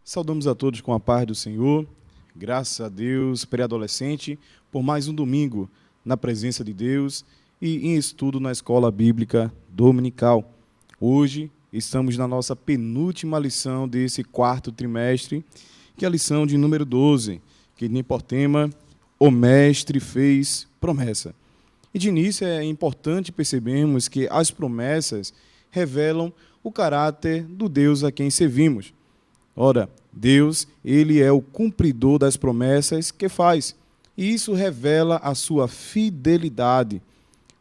Saudamos a todos com a paz do Senhor, graças a Deus, pré-adolescente, por mais um domingo na presença de Deus e em estudo na Escola Bíblica Dominical. Hoje estamos na nossa penúltima lição desse quarto trimestre, que é a lição de número 12, que tem por tema O Mestre fez promessa. E de início é importante percebermos que as promessas revelam o caráter do Deus a quem servimos. Ora, Deus, ele é o cumpridor das promessas que faz, e isso revela a sua fidelidade.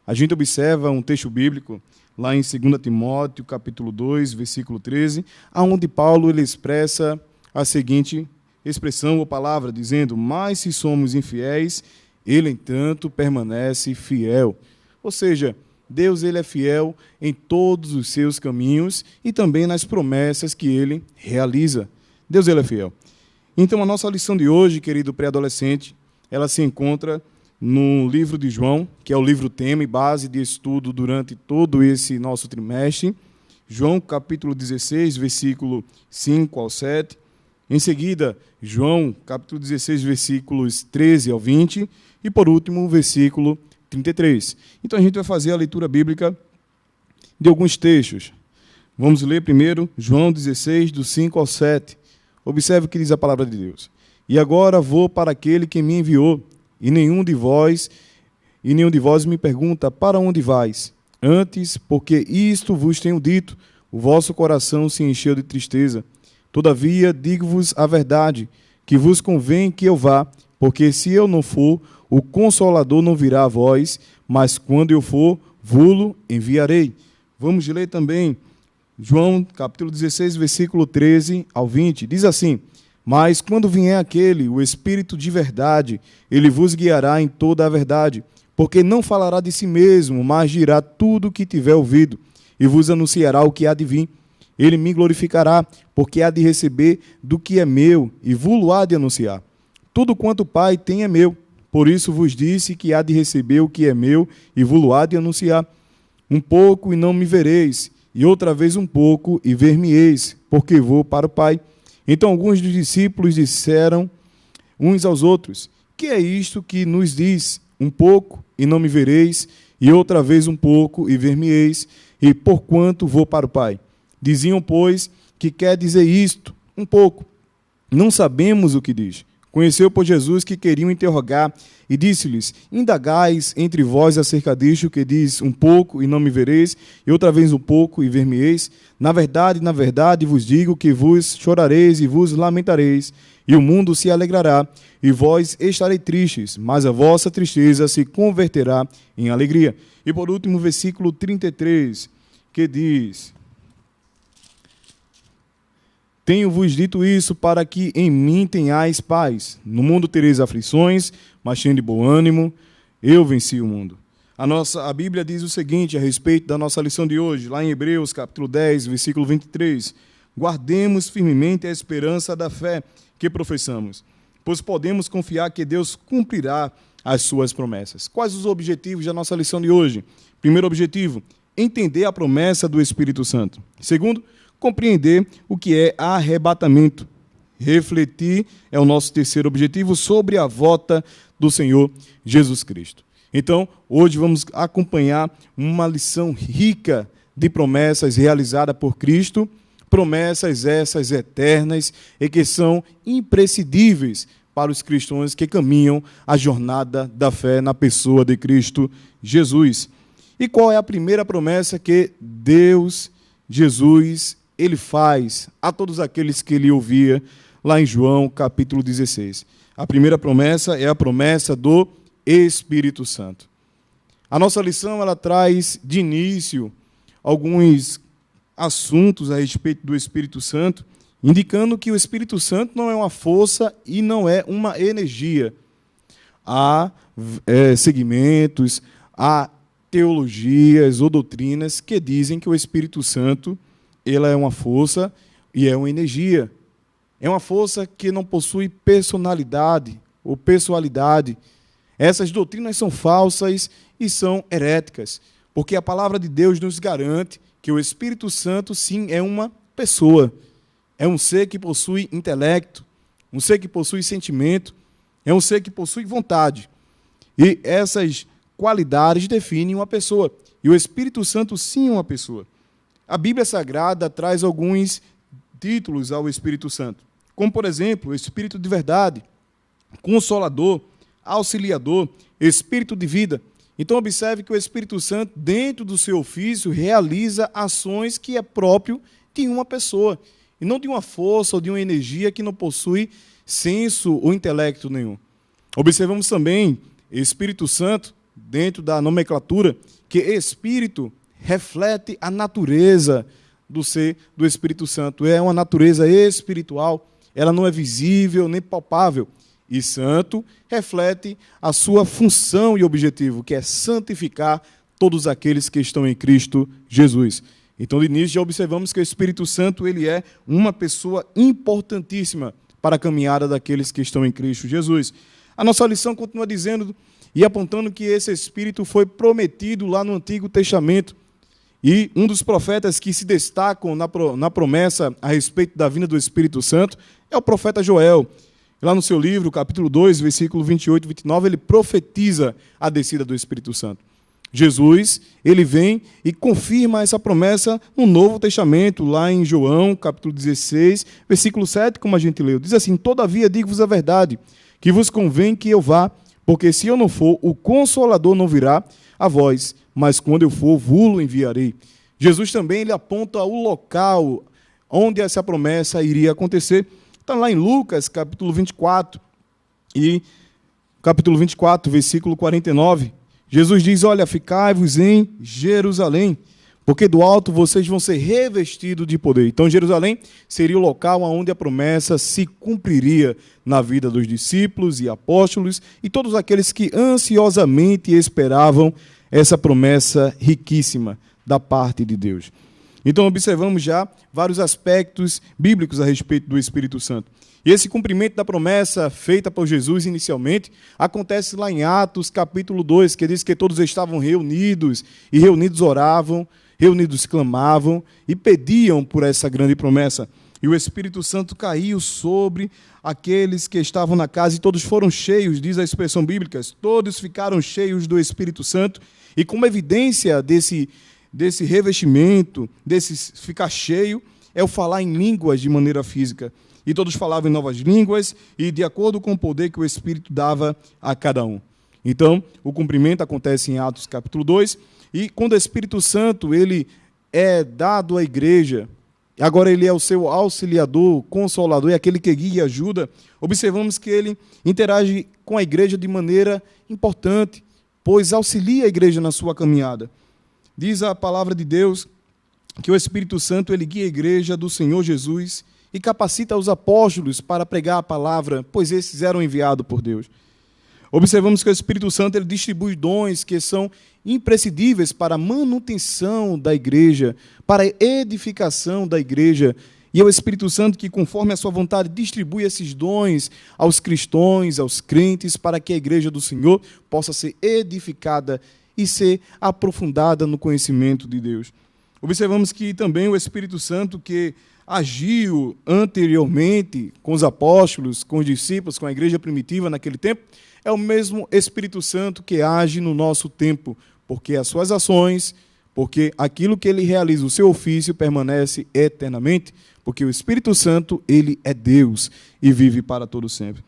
A gente observa um texto bíblico, lá em 2 Timóteo, capítulo 2, versículo 13, onde Paulo ele expressa a seguinte expressão ou palavra, dizendo: mas se somos infiéis, ele, entanto, permanece fiel. Ou seja, Deus ele é fiel em todos os seus caminhos e também nas promessas que ele realiza. Deus ele é fiel. Então, a nossa lição de hoje, querido pré-adolescente, ela se encontra no livro de João, que é o livro tema e base de estudo durante todo esse nosso trimestre. João, capítulo 16, versículo 5 ao 7. Em seguida, João, capítulo 16, versículos 13 ao 20. E, por último, o versículo 33. Então, a gente vai fazer a leitura bíblica de alguns textos. Vamos ler primeiro João 16, do 5 ao 7. Observe o que diz a palavra de Deus. E agora vou para aquele que me enviou, e nenhum de vós me pergunta: para onde vais? Antes, porque isto vos tenho dito, o vosso coração se encheu de tristeza. Todavia, digo-vos a verdade, que vos convém que eu vá, porque se eu não for, o Consolador não virá a vós, mas quando eu for, vô-lo enviarei. Vamos ler também João, capítulo 16, versículo 13 ao 20. Diz assim: mas quando vier aquele, o Espírito de verdade, ele vos guiará em toda a verdade, porque não falará de si mesmo, mas dirá tudo o que tiver ouvido, e vos anunciará o que há de vir. Ele me glorificará, porque há de receber do que é meu, e vos-lo há de anunciar. Tudo quanto o Pai tem é meu. Por isso vos disse que há de receber o que é meu, e vos-lo há de anunciar. Um pouco e não me vereis, e outra vez um pouco e ver-me-eis, porque vou para o Pai. Então alguns dos discípulos disseram uns aos outros: que é isto que nos diz? Um pouco e não me vereis, e outra vez um pouco e ver-me-eis, e porquanto vou para o Pai. Diziam, pois, que quer dizer isto, um pouco. Não sabemos o que diz. Conheceu, por Jesus, que queriam interrogar, e disse-lhes: indagais entre vós acerca disto que diz um pouco e não me vereis, e outra vez um pouco e ver-me-eis. Na verdade vos digo que vos chorareis e vos lamentareis, e o mundo se alegrará, e vós estareis tristes, mas a vossa tristeza se converterá em alegria. E por último, versículo 33, que diz: tenho-vos dito isso para que em mim tenhais paz. No mundo tereis aflições, mas tende bom ânimo, eu venci o mundo. A Bíblia diz o seguinte a respeito da nossa lição de hoje, lá em Hebreus, capítulo 10, versículo 23. Guardemos firmemente a esperança da fé que professamos, pois podemos confiar que Deus cumprirá as suas promessas. Quais os objetivos da nossa lição de hoje? Primeiro objetivo, entender a promessa do Espírito Santo. Segundo, compreender o que é arrebatamento. Refletir é o nosso terceiro objetivo sobre a volta do Senhor Jesus Cristo. Então, hoje vamos acompanhar uma lição rica de promessas realizadas por Cristo, promessas essas eternas e que são imprescindíveis para os cristãos que caminham a jornada da fé na pessoa de Cristo Jesus. E qual é a primeira promessa que Deus, Jesus, ele faz a todos aqueles que ele ouvia lá em João, capítulo 16. A primeira promessa é a promessa do Espírito Santo. A nossa lição ela traz de início alguns assuntos a respeito do Espírito Santo, indicando que o Espírito Santo não é uma força e não é uma energia. Há segmentos, há teologias ou doutrinas que dizem que o Espírito Santo ela é uma força e é uma energia. É uma força que não possui personalidade ou pessoalidade. Essas doutrinas são falsas e são heréticas, porque a palavra de Deus nos garante que o Espírito Santo, sim, é uma pessoa. é um ser que possui intelecto, um ser que possui sentimento, é um ser que possui vontade. E essas qualidades definem uma pessoa. E o Espírito Santo, sim, é uma pessoa. A Bíblia Sagrada traz alguns títulos ao Espírito Santo, como, por exemplo, o Espírito de verdade, Consolador, Auxiliador, Espírito de vida. Então, observe que o Espírito Santo, dentro do seu ofício, realiza ações que é próprio de uma pessoa, e não de uma força ou de uma energia que não possui senso ou intelecto nenhum. Observamos também Espírito Santo, dentro da nomenclatura, que Espírito reflete a natureza do ser do Espírito Santo. É uma natureza espiritual, ela não é visível nem palpável. E santo reflete a sua função e objetivo, que é santificar todos aqueles que estão em Cristo Jesus. Então, de início, já observamos que o Espírito Santo ele é uma pessoa importantíssima para a caminhada daqueles que estão em Cristo Jesus. A nossa lição continua dizendo e apontando que esse Espírito foi prometido lá no Antigo Testamento. E um dos profetas que se destacam na promessa a respeito da vinda do Espírito Santo é o profeta Joel. Lá no seu livro, capítulo 2, versículo 28 e 29, ele profetiza a descida do Espírito Santo. Jesus, ele vem e confirma essa promessa no Novo Testamento, lá em João, capítulo 16, versículo 7, como a gente leu. Diz assim: todavia digo-vos a verdade, que vos convém que eu vá, porque se eu não for, o Consolador não virá a vós, mas quando eu for, vos enviarei. Jesus também ele aponta o local onde essa promessa iria acontecer. Está lá em Lucas, capítulo 24, versículo 49. Jesus diz: olha, ficai-vos em Jerusalém, porque do alto vocês vão ser revestidos de poder. Então, Jerusalém seria o local onde a promessa se cumpriria na vida dos discípulos e apóstolos e todos aqueles que ansiosamente esperavam essa promessa riquíssima da parte de Deus. Então, observamos já vários aspectos bíblicos a respeito do Espírito Santo. E esse cumprimento da promessa feita por Jesus inicialmente acontece lá em Atos, capítulo 2, que diz que todos estavam reunidos, e reunidos oravam, reunidos clamavam e pediam por essa grande promessa. E o Espírito Santo caiu sobre aqueles que estavam na casa, e todos foram cheios, diz a expressão bíblica, todos ficaram cheios do Espírito Santo, e como evidência desse revestimento, desse ficar cheio, é o falar em línguas de maneira física. E todos falavam em novas línguas, e de acordo com o poder que o Espírito dava a cada um. Então, o cumprimento acontece em Atos capítulo 2, e quando o Espírito Santo ele é dado à igreja, agora ele é o seu auxiliador, consolador, é aquele que guia e ajuda, observamos que ele interage com a igreja de maneira importante, pois auxilia a igreja na sua caminhada. Diz a palavra de Deus que o Espírito Santo ele guia a igreja do Senhor Jesus e capacita os apóstolos para pregar a palavra, pois esses eram enviados por Deus. Observamos que o Espírito Santo ele distribui dons que são imprescindíveis para a manutenção da igreja, para a edificação da igreja. E é o Espírito Santo que, conforme a sua vontade, distribui esses dons aos cristãos, aos crentes, para que a igreja do Senhor possa ser edificada e ser aprofundada no conhecimento de Deus. Observamos que também o Espírito Santo que agiu anteriormente com os apóstolos, com os discípulos, com a igreja primitiva naquele tempo, é o mesmo Espírito Santo que age no nosso tempo, porque as suas ações, porque aquilo que ele realiza, o seu ofício, permanece eternamente, porque o Espírito Santo, ele é Deus e vive para todo sempre.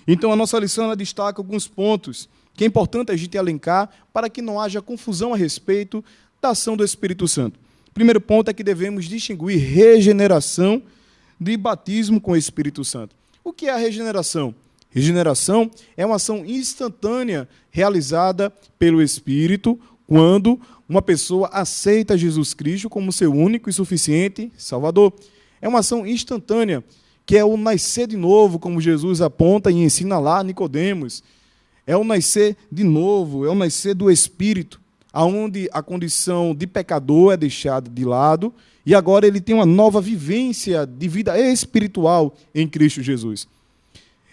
Então, a nossa lição ela destaca alguns pontos que é importante a gente elencar para que não haja confusão a respeito da ação do Espírito Santo. O primeiro ponto é que devemos distinguir regeneração de batismo com o Espírito Santo. O que é a regeneração? Regeneração é uma ação instantânea realizada pelo Espírito quando uma pessoa aceita Jesus Cristo como seu único e suficiente Salvador. É uma ação instantânea, que é o nascer de novo, como Jesus aponta e ensina lá a Nicodemos. É o nascer de novo, é o nascer do Espírito, onde a condição de pecador é deixada de lado e agora ele tem uma nova vivência de vida espiritual em Cristo Jesus.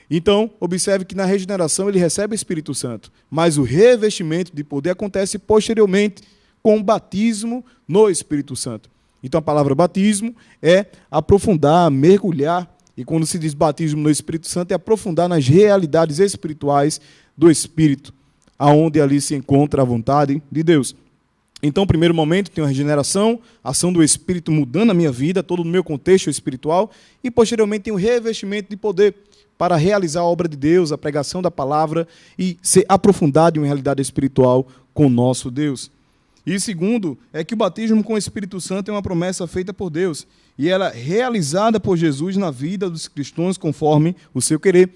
Então, observe que na regeneração ele recebe o Espírito Santo, mas o revestimento de poder acontece posteriormente com o batismo no Espírito Santo. Então a palavra batismo é aprofundar, mergulhar, e quando se diz batismo no Espírito Santo é aprofundar nas realidades espirituais do Espírito, aonde ali se encontra a vontade de Deus. Então, no primeiro momento, tem a regeneração, a ação do Espírito mudando a minha vida, todo o meu contexto espiritual, e posteriormente tem o revestimento de poder para realizar a obra de Deus, a pregação da palavra e ser aprofundado em uma realidade espiritual com o nosso Deus. E segundo, é que o batismo com o Espírito Santo é uma promessa feita por Deus, e ela é realizada por Jesus na vida dos cristãos conforme o seu querer.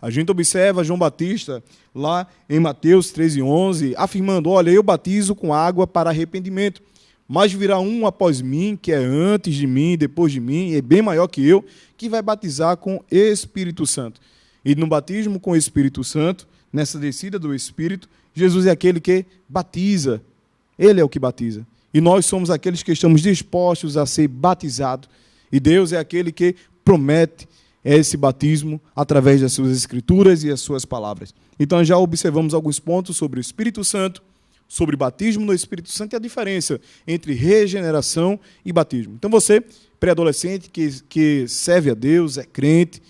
A gente observa João Batista lá em Mateus 13:11, afirmando, olha, eu batizo com água para arrependimento, mas virá um após mim, que é antes de mim, depois de mim, e é bem maior que eu, que vai batizar com Espírito Santo. E no batismo com o Espírito Santo, nessa descida do Espírito, Jesus é aquele que batiza, ele é o que batiza. E nós somos aqueles que estamos dispostos a ser batizados, e Deus é aquele que promete esse batismo através das suas escrituras e as suas palavras. Então já observamos alguns pontos sobre o Espírito Santo, sobre batismo no Espírito Santo e a diferença entre regeneração e batismo. Então você, pré-adolescente, que serve a Deus, é crente,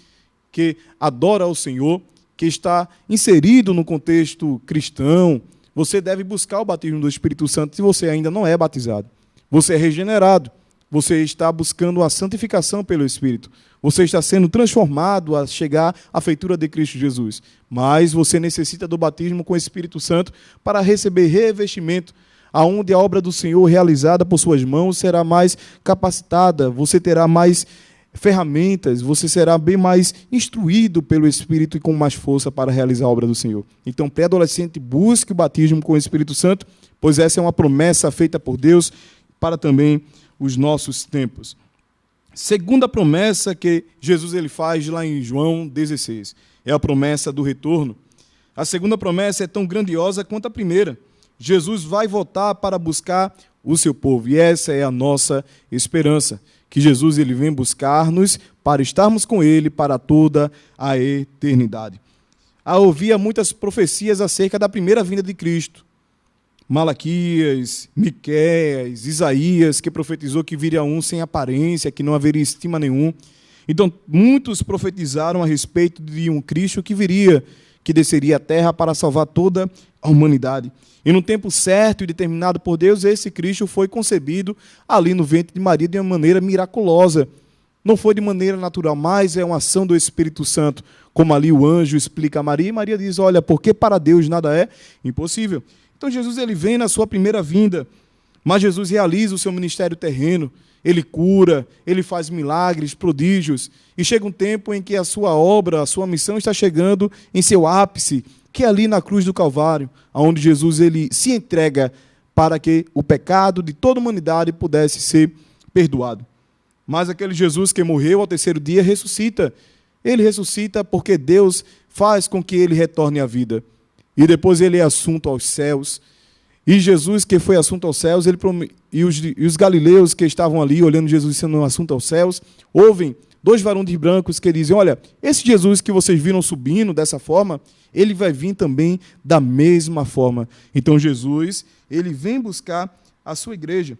que adora ao Senhor, que está inserido no contexto cristão, você deve buscar o batismo do Espírito Santo se você ainda não é batizado. Você é regenerado, você está buscando a santificação pelo Espírito. Você está sendo transformado a chegar à feitura de Cristo Jesus. Mas você necessita do batismo com o Espírito Santo para receber revestimento, aonde a obra do Senhor realizada por suas mãos será mais capacitada, você terá mais ferramentas, você será bem mais instruído pelo Espírito e com mais força para realizar a obra do Senhor. Então, pré-adolescente, busque o batismo com o Espírito Santo, pois essa é uma promessa feita por Deus para também os nossos tempos. Segunda promessa que Jesus ele faz lá em João 16, é a promessa do retorno. A segunda promessa é tão grandiosa quanto a primeira. Jesus vai voltar para buscar o seu povo, e essa é a nossa esperança, que Jesus ele vem buscar-nos para estarmos com ele para toda a eternidade. Havia muitas profecias acerca da primeira vinda de Cristo. Malaquias, Miqueias, Isaías, que profetizou que viria um sem aparência, que não haveria estima nenhum. Então, muitos profetizaram a respeito de um Cristo que viria, que desceria à terra para salvar toda a humanidade. E no tempo certo e determinado por Deus, esse Cristo foi concebido ali no ventre de Maria de uma maneira miraculosa. Não foi de maneira natural, mas é uma ação do Espírito Santo, como ali o anjo explica a Maria, e Maria diz, olha, porque para Deus nada é impossível. Então Jesus ele vem na sua primeira vinda, mas Jesus realiza o seu ministério terreno, ele cura, ele faz milagres, prodígios, e chega um tempo em que a sua obra, a sua missão está chegando em seu ápice, que é ali na cruz do Calvário, onde Jesus ele se entrega para que o pecado de toda a humanidade pudesse ser perdoado. Mas aquele Jesus que morreu ao terceiro dia ressuscita. Ele ressuscita porque Deus faz com que ele retorne à vida. E depois ele é assunto aos céus. E Jesus, que foi assunto aos céus, e os galileus que estavam ali, olhando Jesus sendo assunto aos céus, ouvem dois varões brancos que dizem, olha, esse Jesus que vocês viram subindo dessa forma, ele vai vir também da mesma forma. Então Jesus, ele vem buscar a sua igreja.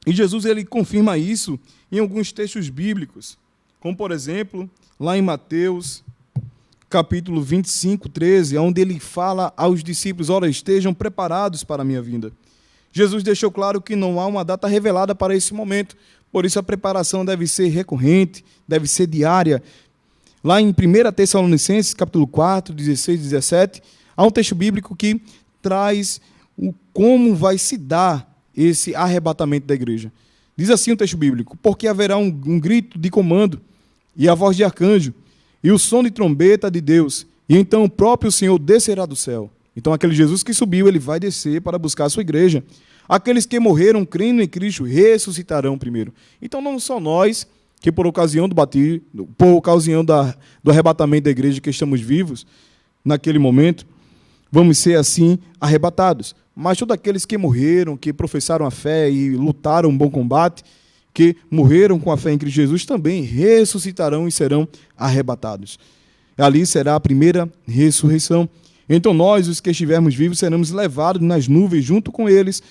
E Jesus, ele confirma isso em alguns textos bíblicos, como por exemplo, lá em Mateus capítulo 25, 13, onde ele fala aos discípulos, ora, estejam preparados para a minha vinda. Jesus deixou claro que não há uma data revelada para esse momento, por isso a preparação deve ser recorrente, deve ser diária. Lá em 1 Tessalonicenses, capítulo 4, 16 e 17, há um texto bíblico que traz como vai se dar esse arrebatamento da igreja. Diz assim o texto bíblico, porque haverá um grito de comando e a voz de arcanjo, e o som de trombeta de Deus, e então o próprio Senhor descerá do céu. Então aquele Jesus que subiu, ele vai descer para buscar a sua igreja. Aqueles que morreram crendo em Cristo ressuscitarão primeiro. Então não só nós, que por ocasião do arrebatamento da igreja que estamos vivos, naquele momento, vamos ser assim arrebatados. Mas todos aqueles que morreram, que professaram a fé e lutaram um bom combate, que morreram com a fé em Cristo Jesus, também ressuscitarão e serão arrebatados. Ali será a primeira ressurreição. Então nós, os que estivermos vivos, seremos levados nas nuvens junto com eles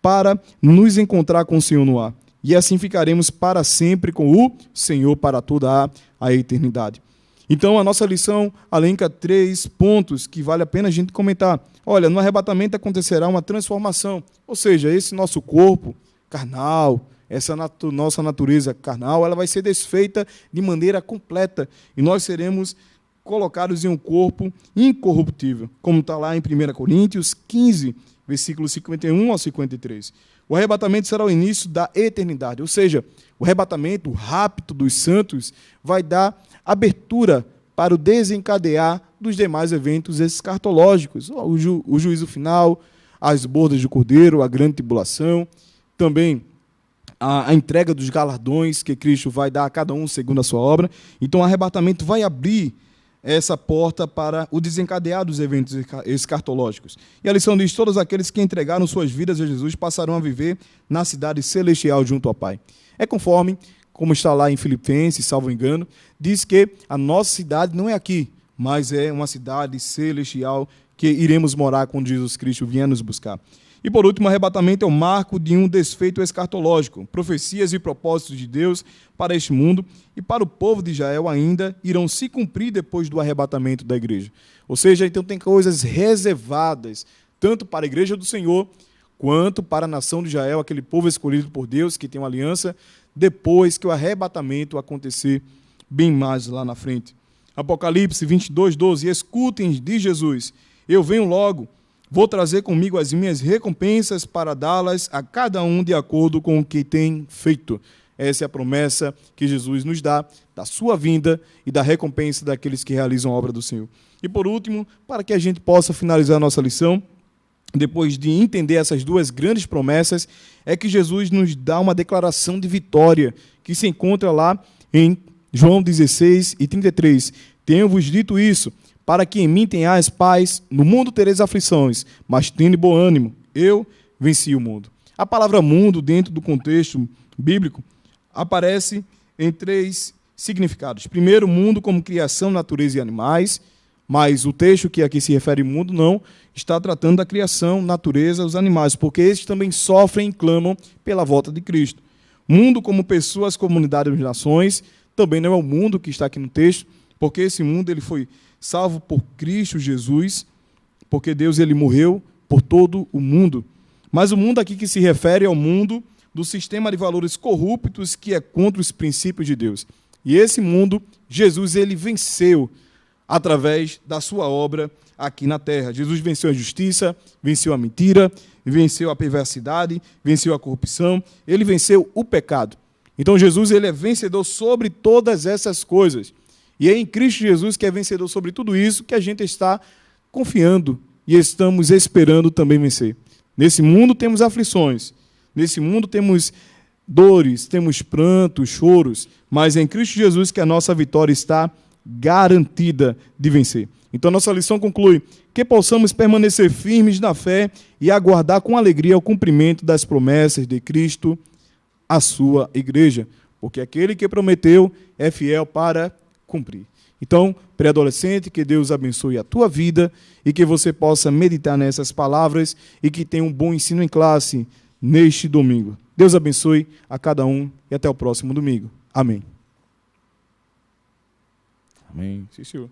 para nos encontrar com o Senhor no ar. e assim ficaremos para sempre com o Senhor para toda a eternidade. Então, a nossa lição elenca 3 pontos que vale a pena a gente comentar. Olha, no arrebatamento acontecerá uma transformação, ou seja, esse nosso corpo carnal, essa nossa natureza carnal, ela vai ser desfeita de maneira completa e nós seremos colocados em um corpo incorruptível, como está lá em 1 Coríntios 15, versículos 51 ao 53. O arrebatamento será o início da eternidade, ou seja, o arrebatamento, o rapto dos santos, vai dar abertura para o desencadear dos demais eventos escatológicos, o juízo final, as bodas do Cordeiro, a grande tribulação, também a entrega dos galardões que Cristo vai dar a cada um segundo a sua obra. Então, o arrebatamento vai abrir essa porta para o desencadear dos eventos escatológicos. E a lição diz: todos aqueles que entregaram suas vidas a Jesus passarão a viver na cidade celestial junto ao Pai. É conforme, como está lá em Filipenses, salvo engano, diz que a nossa cidade não é aqui, mas é uma cidade celestial que iremos morar quando Jesus Cristo vier nos buscar. E por último, o arrebatamento é o marco de um desfeito escatológico. Profecias e propósitos de Deus para este mundo e para o povo de Israel ainda irão se cumprir depois do arrebatamento da igreja. Ou seja, então tem coisas reservadas, tanto para a igreja do Senhor, quanto para a nação de Israel, aquele povo escolhido por Deus, que tem uma aliança, depois que o arrebatamento acontecer bem mais lá na frente. Apocalipse 22, 12. Escutem de Jesus: eu venho logo, vou trazer comigo as minhas recompensas para dá-las a cada um de acordo com o que tem feito. Essa é a promessa que Jesus nos dá, da sua vinda e da recompensa daqueles que realizam a obra do Senhor. E por último, para que a gente possa finalizar a nossa lição, depois de entender essas 2 grandes promessas, é que Jesus nos dá uma declaração de vitória, que se encontra lá em João 16 e 33. Tenho-vos dito isso, para que em mim tenhais paz, no mundo tereis aflições, mas tende bom ânimo, eu venci o mundo. A palavra mundo, dentro do contexto bíblico, aparece em 3 significados. Primeiro, mundo como criação, natureza e animais, mas o texto que aqui se refere ao mundo não está tratando da criação, natureza, os animais, porque esses também sofrem e clamam pela volta de Cristo. Mundo como pessoas, comunidades e nações, também não é o mundo que está aqui no texto, porque esse mundo ele foi salvo por Cristo Jesus, porque Deus ele morreu por todo o mundo. Mas o mundo aqui que se refere ao mundo do sistema de valores corruptos que é contra os princípios de Deus. E esse mundo, Jesus ele venceu através da sua obra aqui na terra. Jesus venceu a injustiça, venceu a mentira, venceu a perversidade, venceu a corrupção, ele venceu o pecado. Então Jesus ele é vencedor sobre todas essas coisas. E é em Cristo Jesus, que é vencedor sobre tudo isso, que a gente está confiando e estamos esperando também vencer. Nesse mundo temos aflições, nesse mundo temos dores, temos prantos, choros, mas é em Cristo Jesus que a nossa vitória está garantida de vencer. Então, nossa lição conclui que possamos permanecer firmes na fé e aguardar com alegria o cumprimento das promessas de Cristo à sua igreja, porque aquele que prometeu é fiel para cumprir. Então, pré-adolescente, que Deus abençoe a tua vida e que você possa meditar nessas palavras e que tenha um bom ensino em classe neste domingo. Deus abençoe a cada um e até o próximo domingo. Amém. Amém. Sim, senhor.